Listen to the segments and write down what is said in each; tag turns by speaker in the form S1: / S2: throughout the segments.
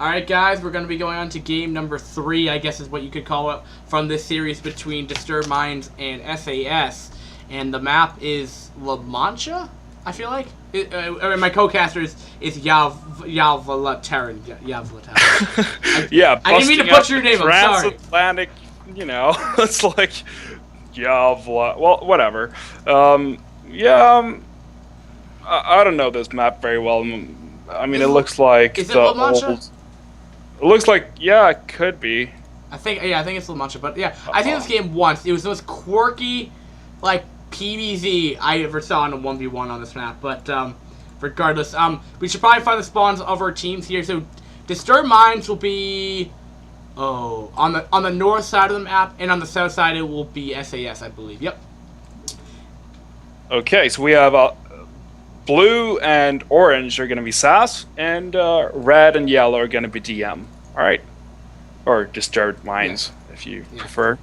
S1: Alright guys, we're going to be going on to game number 3, I guess is what you could call it, from this series between Disturbed Minds and SAS. And the map is La Mancha, I feel like? My co-caster is Yavlataran.
S2: Yeah,
S1: I didn't mean to butcher your name, I'm sorry.
S2: Transatlantic, you know, it's like, well, whatever. I don't know this map very well. I mean, it looks like
S1: is it La Mancha?
S2: It looks like, yeah, it could be.
S1: I think it's La Mancha, but yeah, I think this game once. It was the most quirky, like, PvZ I ever saw in a 1v1 on this map, but, regardless, we should probably find the spawns of our teams here. So, Disturbed Minds will be, on the north side of the map, and on the south side it will be SAS, I believe. Yep.
S2: Okay, so we have, blue and orange are going to be SAS, and red and yellow are going to be DM. All right, or Disturbed Minds, if you prefer.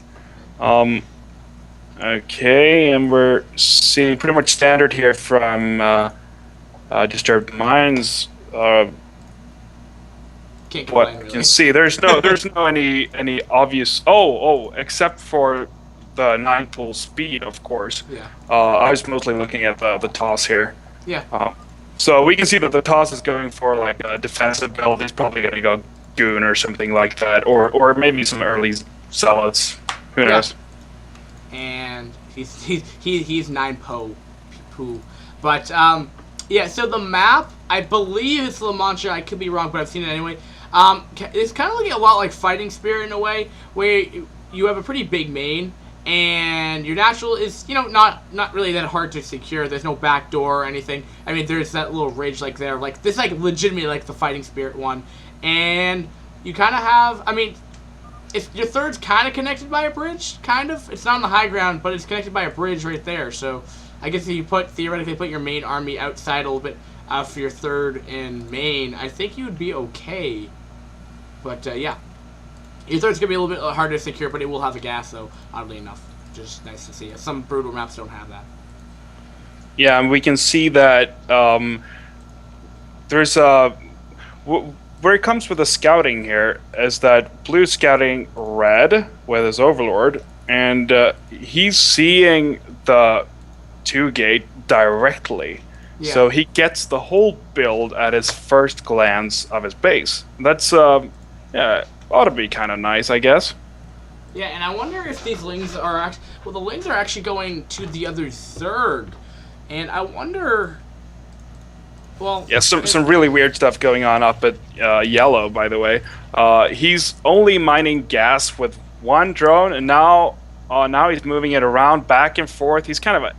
S2: Okay, and we're seeing pretty much standard here from Disturbed Minds. What you can see, there's no any obvious. Except for the 9 full speed, of course.
S1: Yeah.
S2: I was mostly looking at the toss here.
S1: Yeah.
S2: So we can see that the toss is going for like a defensive build. He's probably going to go goon or something like that, or maybe some early zealots. Who knows?
S1: And he's 9 poo. But yeah. So the map, I believe it's La Mancha. I could be wrong, but I've seen it anyway. It's kind of looking a lot like Fighting Spirit in a way, where you have a pretty big main. And your natural is, not really that hard to secure. There's no back door or anything. I mean, there's that little ridge, like, there. Like, this, like, legitimately, like, the Fighting Spirit one. And you kind of have, I mean, your third's kind of connected by a bridge, kind of. It's not on the high ground, but it's connected by a bridge right there. So, I guess if you theoretically put your main army outside a little bit for your third and main, I think you would be okay. But, yeah. Your third's going to be a little bit harder to secure, but it will have a gas, though, oddly enough. Just nice to see. Some brutal maps don't have that.
S2: Yeah, and we can see that there's where it comes with the scouting here is that blue scouting red with his overlord, and he's seeing the 2-gate directly. Yeah. So he gets the whole build at his first glance of his base. That's, ought to be kind of nice, I guess.
S1: Yeah, and I wonder if these lings are actually... Well, the lings are actually going to the other third. And I wonder... Well...
S2: Yeah, some really weird stuff going on up at yellow, by the way. He's only mining gas with 1 drone, and now he's moving it around back and forth. He's kind of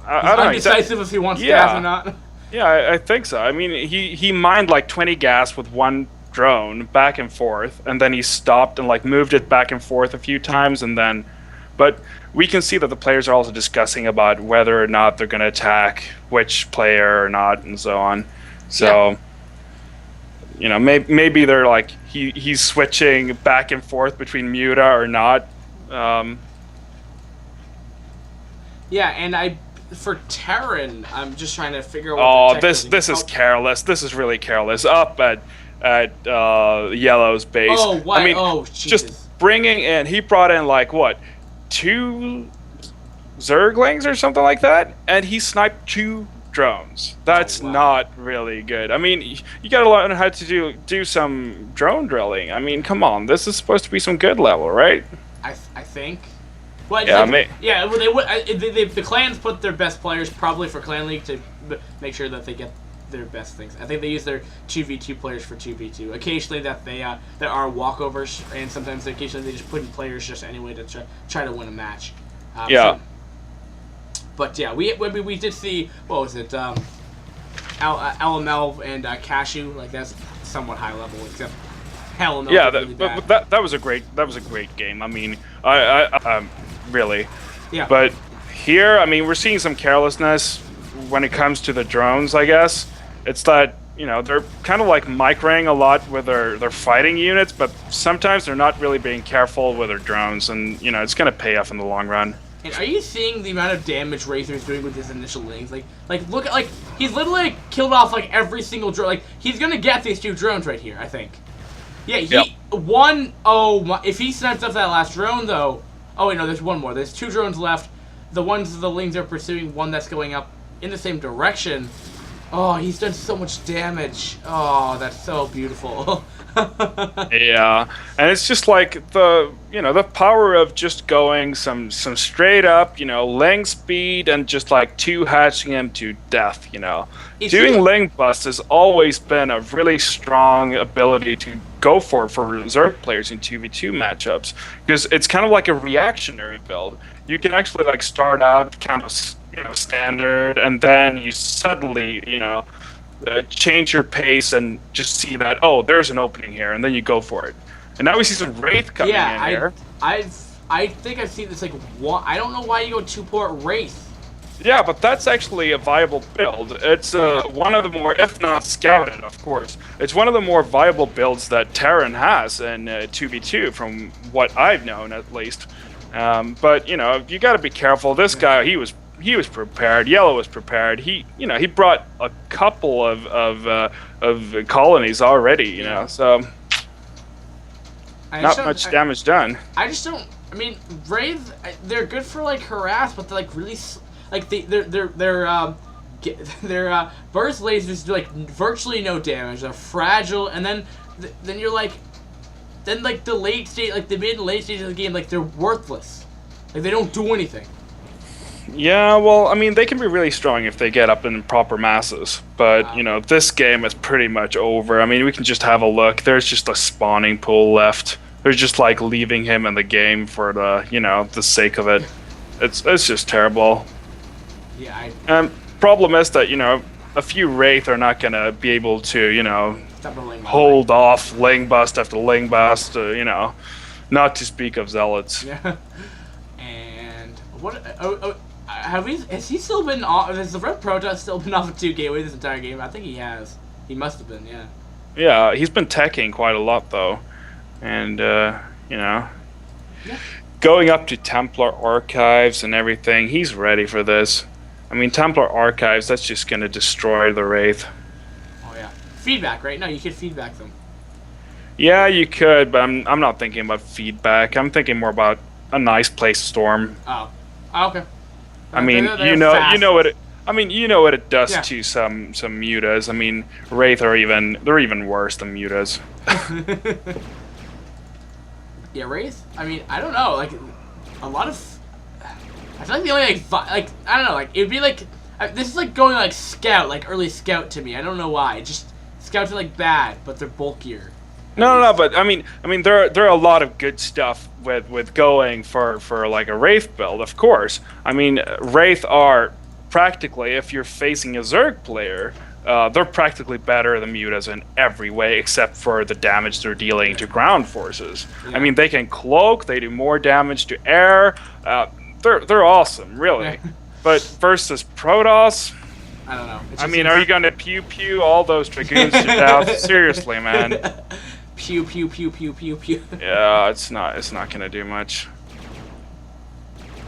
S2: I don't know. He's
S1: undecisive if he wants gas or not.
S2: Yeah, I think so. I mean, he mined like 20 gas with 1 drone back and forth, and then he stopped and like moved it back and forth a few times, and then but we can see that the players are also discussing about whether or not they're going to attack which player or not, and so on. So maybe they're like he's switching back and forth between Muta or not.
S1: Yeah, and for Terran, I'm just trying to figure out what
S2: this is careless. This is really careless. Up at Yellow's base.
S1: Oh, what?
S2: I mean, just bringing in, he brought in like what, 2 Zerglings or something like that, and he sniped 2 drones. That's not really good. I mean, you gotta learn how to do some drone drilling. I mean, come on, this is supposed to be some good level, right?
S1: I think. Well,
S2: yeah,
S1: well, they would. The clans put their best players probably for Clan League to make sure that they get their best things. I think they use their 2v2 players for 2v2. Occasionally there are walkovers, and sometimes occasionally they just put in players just anyway to try to win a match. But yeah, we did see, what was it, LML and Cashew, like that's somewhat high level, except LML.
S2: Yeah,
S1: really
S2: that was a great game. I mean, I really.
S1: Yeah.
S2: But here, I mean, we're seeing some carelessness when it comes to the drones, I guess. It's that, they're kind of like microing a lot with their fighting units, but sometimes they're not really being careful with their drones, and, it's going to pay off in the long run.
S1: And are you seeing the amount of damage Razor's doing with his initial lings? Like look at, he's literally killed off, every single drone. He's going to get these 2 drones right here, I think. Yeah,
S2: Yep.
S1: he one. Oh, my, if he snipes up that last drone though. Oh wait, no, there's one more. There's 2 drones left. The ones the Lings are pursuing, one that's going up in the same direction. Oh, he's done so much damage. Oh, that's so beautiful.
S2: Yeah, and it's just like the power of just going some straight up, ling speed and just like 2-hatching him to death. Doing ling bust has always been a really strong ability to go for Zerg players in 2v2 matchups, because it's kind of like a reactionary build. You can actually like start out kind of standard, and then you suddenly change your pace and just see that, oh, there's an opening here, and then you go for it. And now we see some Wraith coming in here.
S1: I think I've seen this like one. I don't know why you go 2-port Wraith.
S2: Yeah, but that's actually a viable build. It's one of the more, if not scouted, of course. It's one of the more viable builds that Terran has in 2v2, from what I've known at least. But you got to be careful. This guy, he was prepared. Yellow was prepared. He brought a couple of colonies already. So not much damage done.
S1: I just don't. I mean, Wraith, they're good for like harass, but they're like really like their burst lasers do like virtually no damage. They're fragile, and then you're like, then like the late stage, like the mid and late stage of the game, like they're worthless. Like they don't do anything.
S2: Yeah, well, I mean, they can be really strong if they get up in proper masses. But, this game is pretty much over. I mean, we can just have a look. There's just a spawning pool left. They're just, like, leaving him in the game for the sake of it. It's just terrible.
S1: Yeah,
S2: problem is that, a few Wraith are not going to be able to, hold off Ling Bust after Ling Bust, not to speak of Zealots.
S1: Yeah. And what... has he still been off? Has the Red Protest still been off of 2 gateways this entire game? I think he has. He must have been, yeah. Yeah,
S2: he's been teching quite a lot though, and
S1: yeah.
S2: Going up to Templar Archives and everything. He's ready for this. I mean, Templar Archives, that's just gonna destroy the Wraith.
S1: Oh yeah, feedback, right? No, you could feedback them.
S2: Yeah, you could, but I'm not thinking about feedback. I'm thinking more about a nice place to storm.
S1: Oh, okay.
S2: I mean, you know what it does to some mutas. I mean, Wraith they're even worse than mutas.
S1: Yeah, Wraith. I mean, I don't know. Like, a lot of. I feel like the only like I don't know. Like it'd be like this is like going like scout, like early scout to me. I don't know why. Just scouts are like bad, but they're bulkier.
S2: No, but I mean, there are a lot of good stuff with going for like a Wraith build, of course. I mean, Wraith are practically, if you're facing a Zerg player, they're practically better than mutas in every way, except for the damage they're dealing to ground forces. Yeah. I mean, they can cloak, they do more damage to air. They're awesome, really. Yeah. But versus Protoss,
S1: I don't know.
S2: I mean, are you going to pew all those Dragoons to death? Seriously, man.
S1: Pew.
S2: Yeah, it's not gonna do much.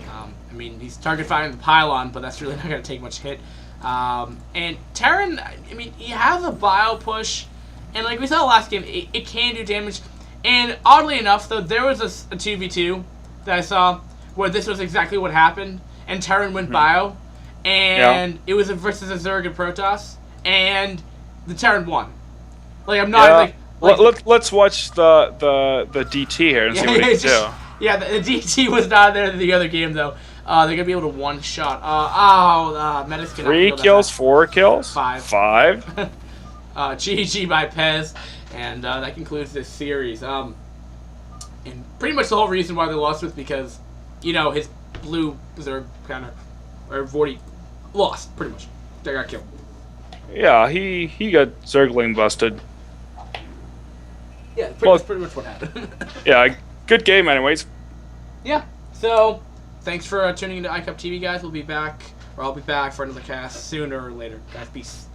S1: I mean, he's target firing the pylon, but that's really not gonna take much hit. And Terran, I mean, he has a bio push, and like we saw last game, it can do damage. And oddly enough, though, there was a 2v2 that I saw where this was exactly what happened, and Terran went bio, and it was versus a Zerg and Protoss, and the Terran won. Like I'm not
S2: let's watch the DT here and see what he can do.
S1: Yeah, the DT was not there in the other game though. They're gonna be able to one shot. Metis cannot
S2: 3 kills, 4 kills,
S1: 5. GG by Pez, and that concludes this series. And pretty much the whole reason why they lost was because, his blue Zerg counter or Vorti lost pretty much. They got killed.
S2: Yeah, he got Zergling busted.
S1: Yeah, pretty much what happened.
S2: Yeah, good game anyways.
S1: Yeah, so thanks for tuning into iCup TV, guys. We'll be back, or I'll be back for another cast sooner or later. Guys, peace.